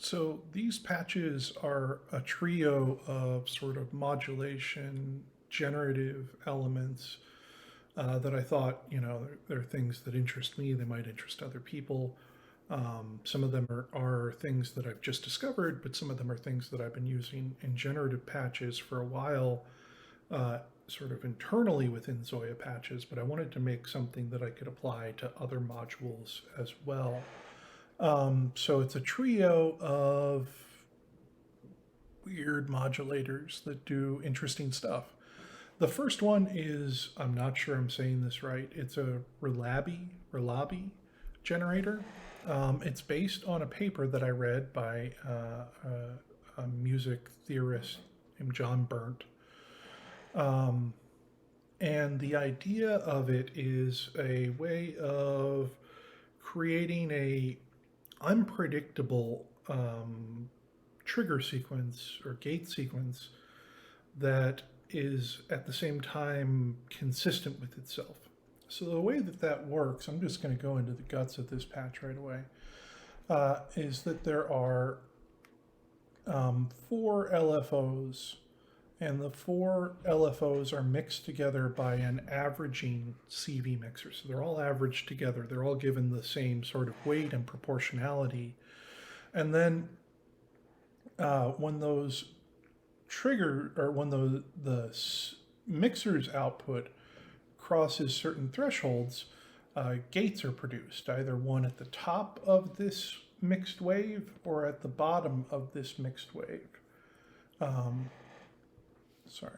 So these patches are a trio of sort of modulation, generative elements that I thought, they're things that interest me. They might interest other people. Some of them are things that I've just discovered, but some of them are things that I've been using in generative patches for a while, sort of internally within ZOIA patches, but I wanted to make something that I could apply to other modules as well. So it's a trio of weird modulators that do interesting stuff. The first one is, I'm not sure I'm saying this right, it's a Relabi generator. It's based on a paper that I read by a music theorist named John Burnt. And the idea of it is a way of creating a unpredictable trigger sequence or gate sequence that is at the same time consistent with itself. So the way that that works, I'm just going to go into the guts of this patch right away, is that there are 4 LFOs, and the 4 LFOs are mixed together by an averaging CV mixer. So they're all averaged together. They're all given the same sort of weight and proportionality. And then when those when the mixer's output crosses certain thresholds, gates are produced, either one at the top of this mixed wave or at the bottom of this mixed wave.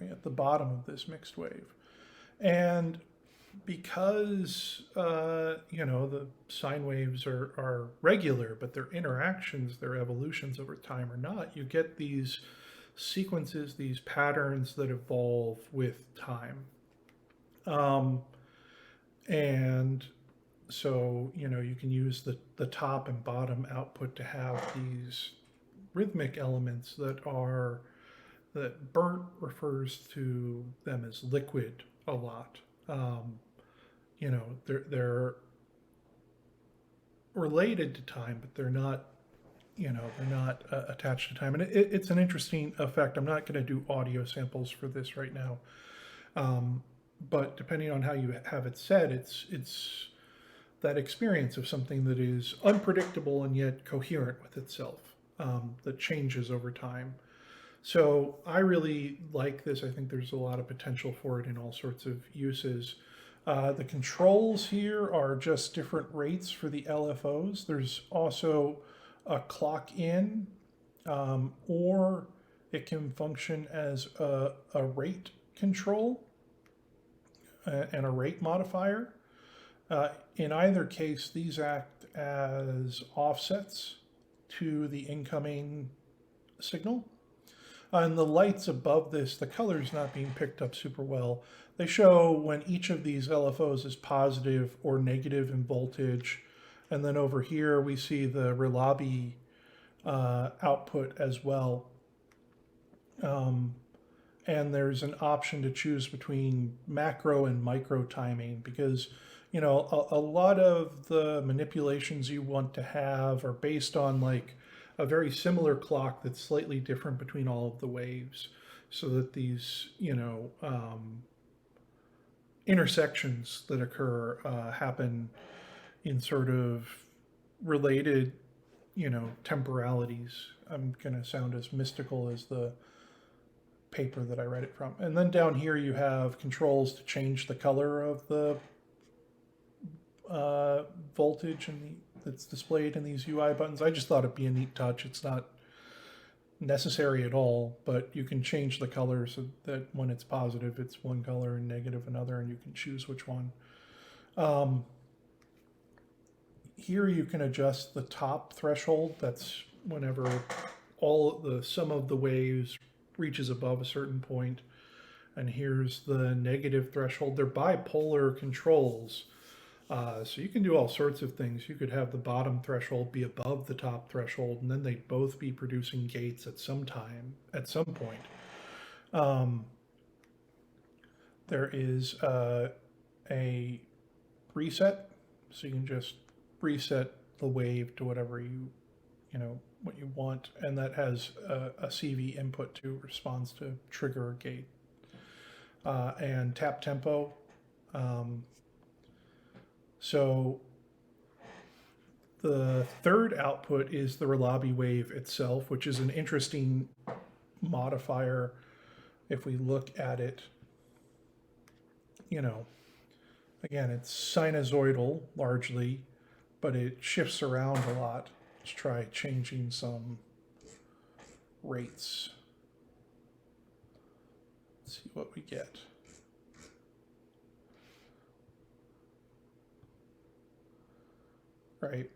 At the bottom of this mixed wave. And because, the sine waves are regular, but their interactions, their evolutions over time are not, you get these sequences, these patterns that evolve with time. And so, you can use the top and bottom output to have these rhythmic elements that Burnt refers to them as liquid a lot. They're related to time, but they're not, attached to time. And it's an interesting effect. I'm not going to do audio samples for this right now. But depending on how you have it set, it's that experience of something that is unpredictable and yet coherent with itself, that changes over time. So I really like this. I think there's a lot of potential for it in all sorts of uses. The controls here are just different rates for the LFOs. There's also a clock in, or it can function as a rate control and a rate modifier. In either case, these act as offsets to the incoming signal. And the lights above this, the color's not being picked up super well. They show when each of these LFOs is positive or negative in voltage. And then over here, we see the Relabi output as well. And there's an option to choose between macro and micro timing because, a lot of the manipulations you want to have are based on like a very similar clock that's slightly different between all of the waves so that these, intersections that occur happen in sort of related, temporalities. I'm going to sound as mystical as the paper that I read it from. And then down here you have controls to change the color of the voltage that's displayed in these UI buttons. I just thought it'd be a neat touch. It's not necessary at all, but you can change the color so that when it's positive, it's one color and negative another, and you can choose which one. Here you can adjust the top threshold. That's whenever the sum of the waves reaches above a certain point. And here's the negative threshold. They're bipolar controls. So you can do all sorts of things. You could have the bottom threshold be above the top threshold, and then they'd both be producing gates at some point. There is a reset, so you can just reset the wave to whatever you what you want, and that has a CV input to responds to trigger a gate. And tap tempo. So the third output is the Relabi wave itself, which is an interesting modifier. If we look at it, again, it's sinusoidal largely, but it shifts around a lot. Let's try changing some rates. Let's see what we get. Right.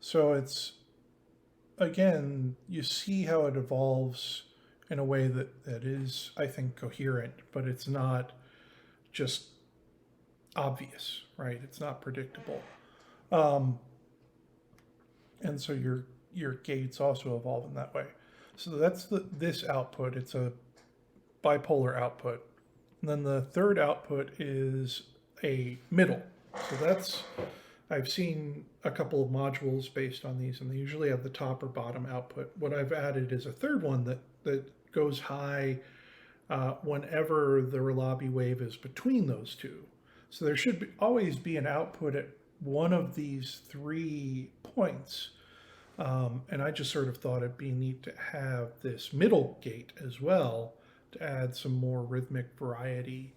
So it's, again, you see how it evolves in a way that is, I think, coherent, but it's not just obvious, right? It's not predictable. And so your gates also evolve in that way. So that's this output. It's a bipolar output. And then the third output is a middle. So I've seen a couple of modules based on these, and they usually have the top or bottom output. What I've added is a third one that goes high whenever the Relabi wave is between those two. So there should always be an output at one of these 3 points. And I just sort of thought it'd be neat to have this middle gate as well to add some more rhythmic variety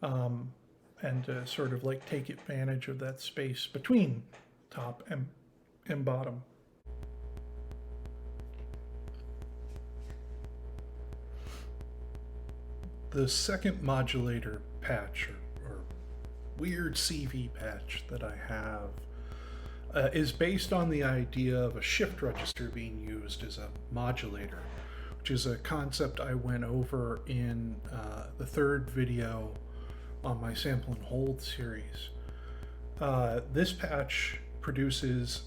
and to sort of like take advantage of that space between top and bottom. The second modulator patch or weird CV patch that I have is based on the idea of a shift register being used as a modulator, which is a concept I went over in the third video on my sample and hold series. This patch produces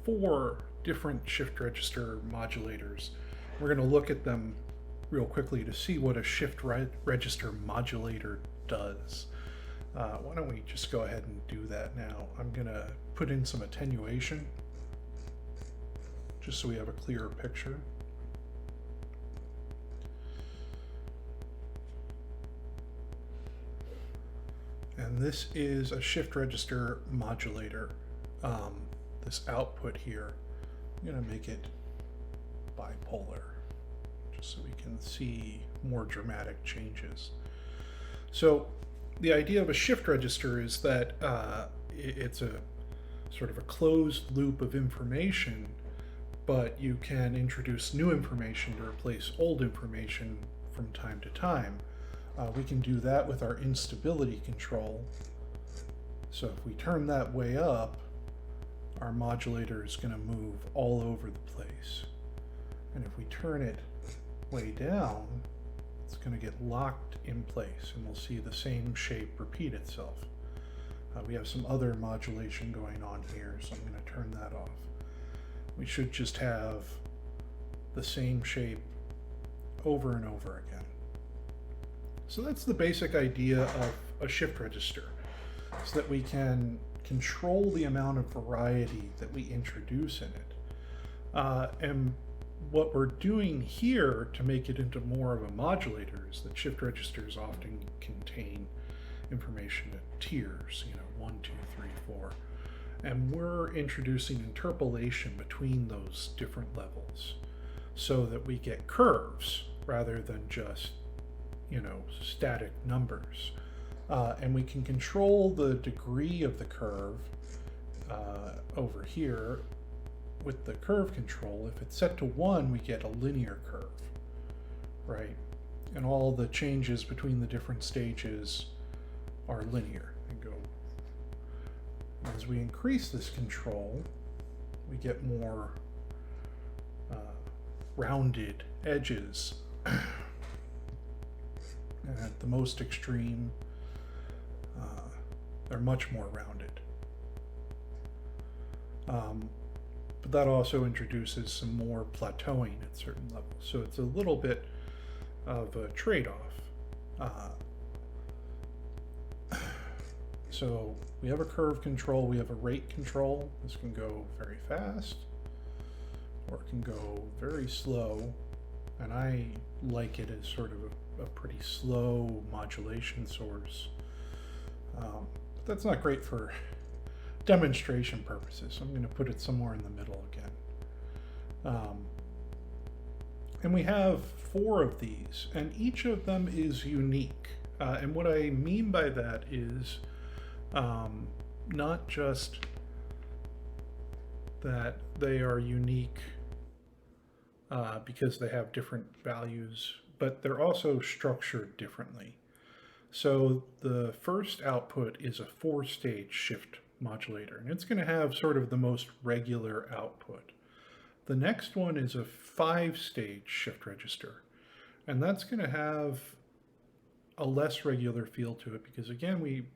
4 different shift register modulators. We're going to look at them real quickly to see what a shift register modulator does. Why don't we just go ahead and do that now? I'm going to put in some attenuation just so we have a clearer picture. And this is a shift register modulator. This output here, I'm going to make it bipolar just so we can see more dramatic changes. So the idea of a shift register is that it's a sort of a closed loop of information, but you can introduce new information to replace old information from time to time. We can do that with our instability control. So if we turn that way up, our modulator is going to move all over the place. And if we turn it way down, it's going to get locked in place, and we'll see the same shape repeat itself. We have some other modulation going on here, so I'm going to turn that off. We should just have the same shape over and over again. So that's the basic idea of a shift register, so that we can control the amount of variety that we introduce in it. And what we're doing here to make it into more of a modulator is that shift registers often contain information at tiers, 1, 2, 3, 4. And we're introducing interpolation between those different levels so that we get curves rather than just, static numbers. And we can control the degree of the curve over here with the curve control. If it's set to 1, we get a linear curve, right? And all the changes between the different stages are linear and go. As we increase this control, we get more rounded edges. And at the most extreme, they're much more rounded. But that also introduces some more plateauing at certain levels. So it's a little bit of a trade-off. So we have a curve control, we have a rate control. This can go very fast. or it can go very slow, and I like it as sort of a pretty slow modulation source. But that's not great for demonstration purposes, so I'm going to put it somewhere in the middle again. And we have 4 of these, and each of them is unique. And what I mean by that is not just that they are unique because they have different values, but they're also structured differently. So the first output is a 4-stage shift modulator, and it's going to have sort of the most regular output. The next one is a 5-stage shift register, and that's going to have a less regular feel to it because, again,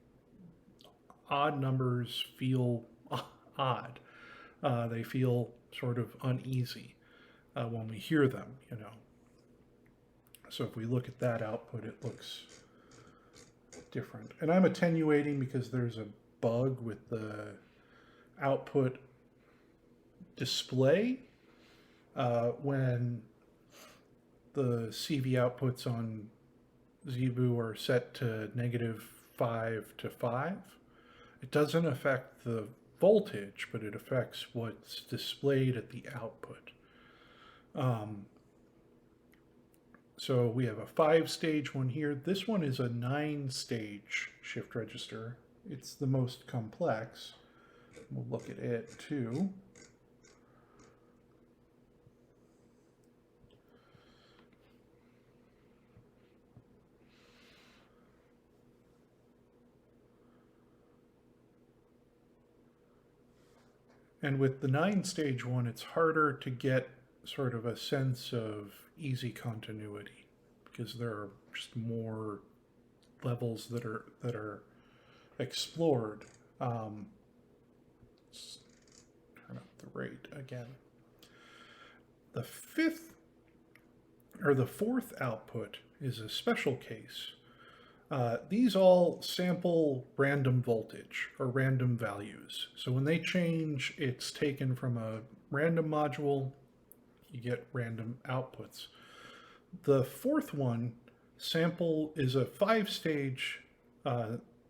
odd numbers feel odd. They feel sort of uneasy when we hear them, you know. So if we look at that output, it looks different. And I'm attenuating because there's a bug with the output display when the CV outputs on ZBoo are set to -5 to 5. It doesn't affect the voltage, but it affects what's displayed at the output. So we have a 5-stage one here. This one is a 9-stage shift register. It's the most complex. We'll look at it too. And with the 9-stage one, it's harder to get sort of a sense of easy continuity because there are just more levels that are explored. Let's turn up the rate again. The 4th output is a special case. These all sample random voltage or random values. So when they change, it's taken from a random module, you get random outputs. The 4th one is a 5-stage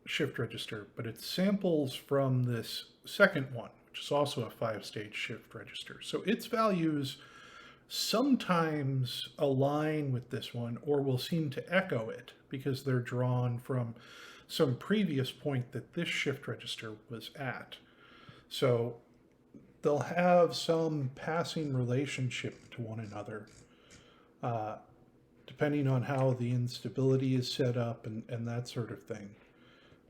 shift register, but it samples from this second one, which is also a 5-stage shift register. So its values sometimes align with this one or will seem to echo it because they're drawn from some previous point that this shift register was at. So they'll have some passing relationship to one another, depending on how the instability is set up and that sort of thing.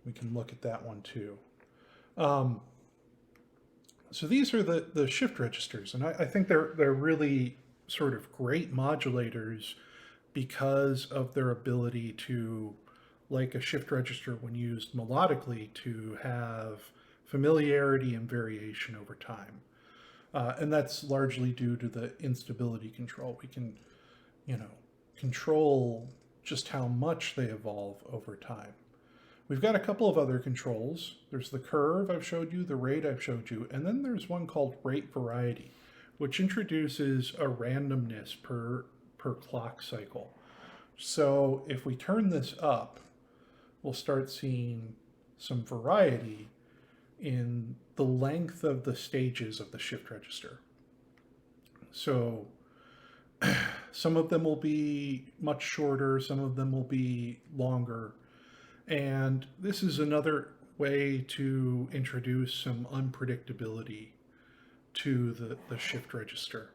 We can look at that one too. So these are the shift registers, and I think they're really sort of great modulators because of their ability to, like a shift register when used melodically, to have familiarity and variation over time. And that's largely due to the instability control. We can, control just how much they evolve over time. We've got a couple of other controls. There's the curve I've showed you, the rate I've showed you, and then there's one called rate variety, which introduces a randomness per clock cycle. So if we turn this up, we'll start seeing some variety in the length of the stages of the shift register. So some of them will be much shorter, some of them will be longer. And this is another way to introduce some unpredictability to the shift register.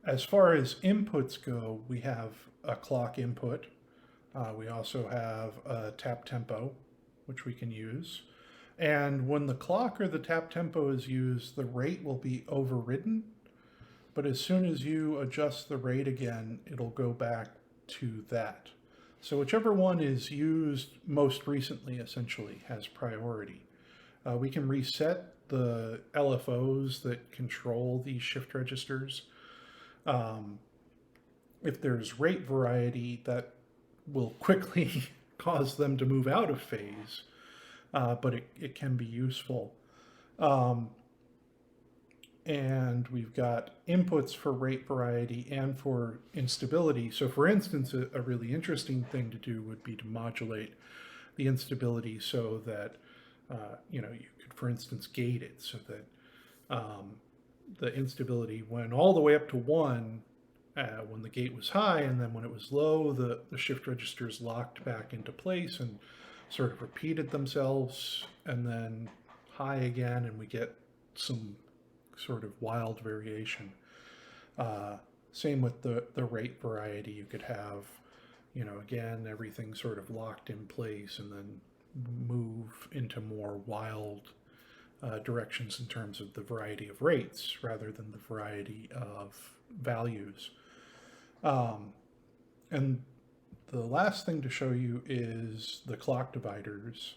As far as inputs go, we have a clock input. We also have a tap tempo, which we can use. And when the clock or the tap tempo is used, the rate will be overridden. But as soon as you adjust the rate again, it'll go back to that. So whichever one is used most recently, essentially, has priority. We can reset the LFOs that control these shift registers. If there's rate variety, that will quickly cause them to move out of phase, but it can be useful. and we've got inputs for rate variety and for instability. So for instance, a really interesting thing to do would be to modulate the instability so that, you could, for instance, gate it so that the instability went all the way up to 1 when the gate was high, and then when it was low, the shift registers locked back into place and sort of repeated themselves, and then high again, and we get some sort of wild variation. Same with the rate variety. You could have, again, everything sort of locked in place and then move into more wild directions in terms of the variety of rates rather than the variety of values. And the last thing to show you is the clock dividers.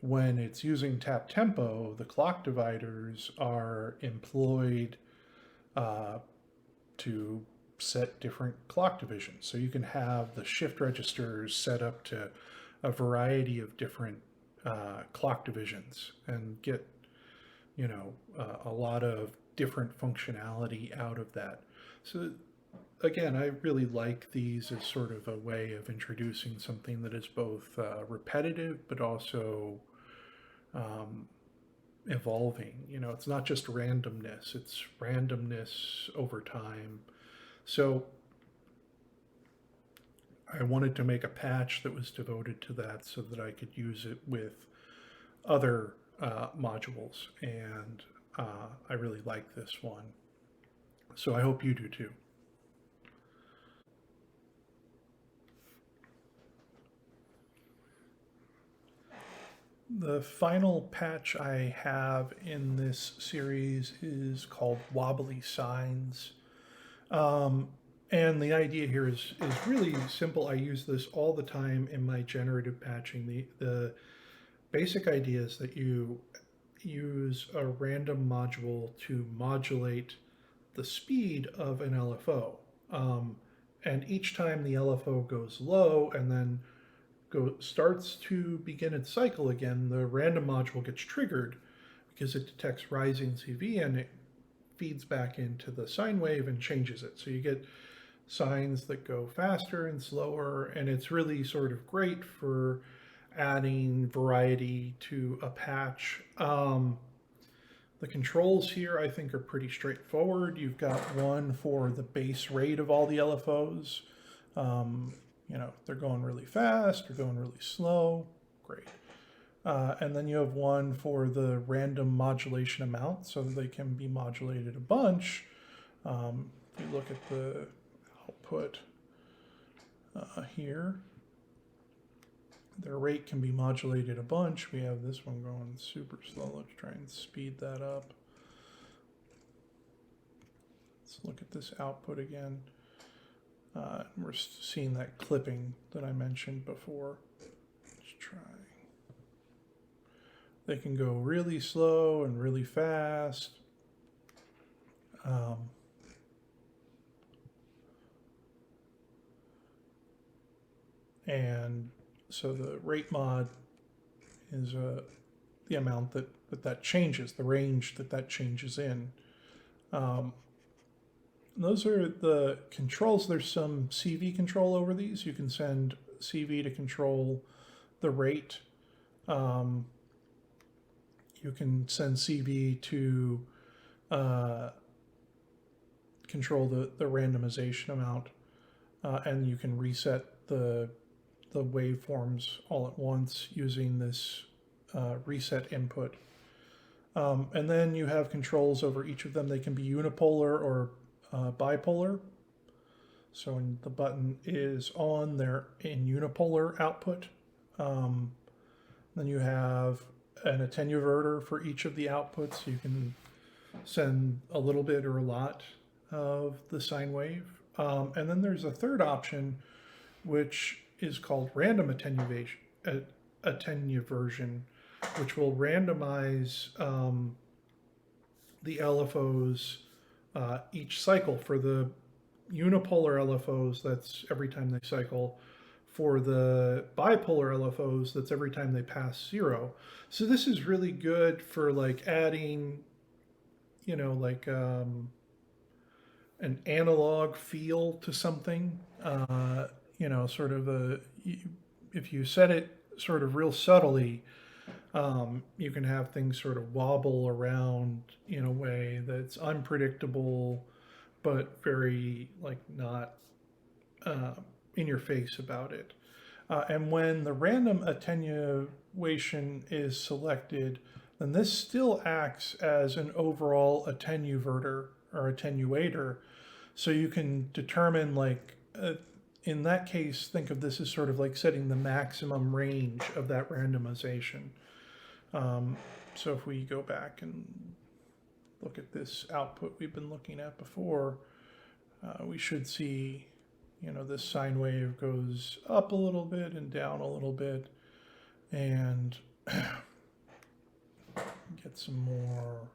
When it's using tap tempo, the clock dividers are employed to set different clock divisions. So you can have the shift registers set up to a variety of different clock divisions and get, a lot of different functionality out of that. So again, I really like these as sort of a way of introducing something that is both repetitive but also evolving. It's not just randomness, it's randomness over time. So I wanted to make a patch that was devoted to that so that I could use it with other modules, and I really like this one. So I hope you do too. The final patch I have in this series is called Wobbly Signs. And the idea here is really simple. I use this all the time in my generative patching. The basic idea is that you use a random module to modulate the speed of an LFO. And each time the LFO goes low and then starts to begin its cycle again, the random module gets triggered because it detects rising CV and it feeds back into the sine wave and changes it. So you get signs that go faster and slower, and it's really sort of great for adding variety to a patch. The controls here I think are pretty straightforward. You've got one for the base rate of all the LFOs. They're going really fast or going really slow, great. And then you have one for the random modulation amount, so they can be modulated a bunch. If you look at the output here, their rate can be modulated a bunch. We have this one going super slow. Let's try and speed that up. Let's look at this output again. We're seeing that clipping that I mentioned before. Let's try. They can go really slow and really fast. And so the rate mod is the amount that changes, the range that changes in. Those are the controls. There's some CV control over these. You can send CV to control the rate. You can send CV to control the randomization amount, and you can reset the waveforms all at once using this reset input. And then you have controls over each of them. They can be unipolar or bipolar. So when the button is on, they're in unipolar output. Then you have an attenuverter for each of the outputs. You can send a little bit or a lot of the sine wave. And then there's a third option, which is called random attenuversion, which will randomize the LFOs each cycle. For the unipolar LFOs, that's every time they cycle. For the bipolar LFOs, that's every time they pass 0. So this is really good for like adding, you know, like an analog feel to something. You know, sort of if you set it sort of real subtly, you can have things sort of wobble around in a way that's unpredictable, but very like not uh, in your face about it. And when the random attenuation is selected, then this still acts as an overall attenuverter or attenuator. So you can determine, like, in that case, think of this as sort of like setting the maximum range of that randomization. Um, so if we go back and look at this output we've been looking at before, we should see, you know, this sine wave goes up a little bit and down a little bit, and get some more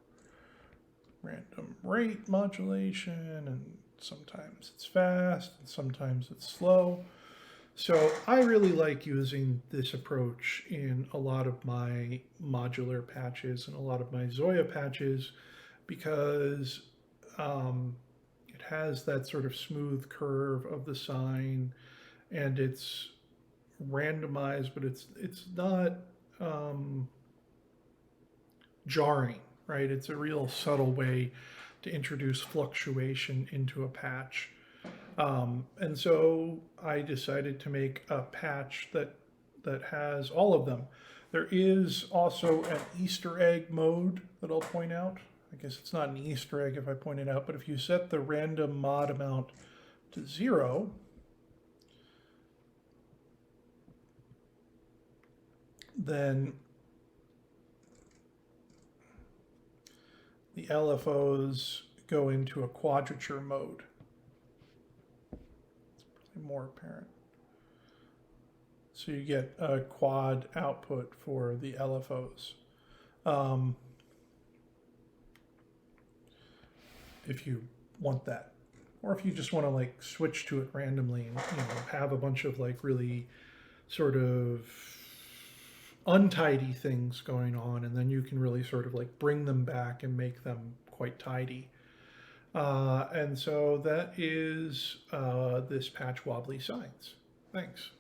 random rate modulation, and sometimes it's fast and sometimes it's slow. So I really like using this approach in a lot of my modular patches and a lot of my ZOIA patches because it has that sort of smooth curve of the sine, and it's randomized, but it's not jarring, right? It's a real subtle way to introduce fluctuation into a patch. And so I decided to make a patch that has all of them. There is also an Easter egg mode that I'll point out. I guess it's not an Easter egg if I point it out, but if you set the random mod amount to 0, then the LFOs go into a quadrature mode. It's probably more apparent. So you get a quad output for the LFOs. If you want that, or if you just want to like switch to it randomly and, you know, have a bunch of like really sort of untidy things going on, and then you can really sort of like bring them back and make them quite tidy. And so that is this patch wobbly sines. Thanks.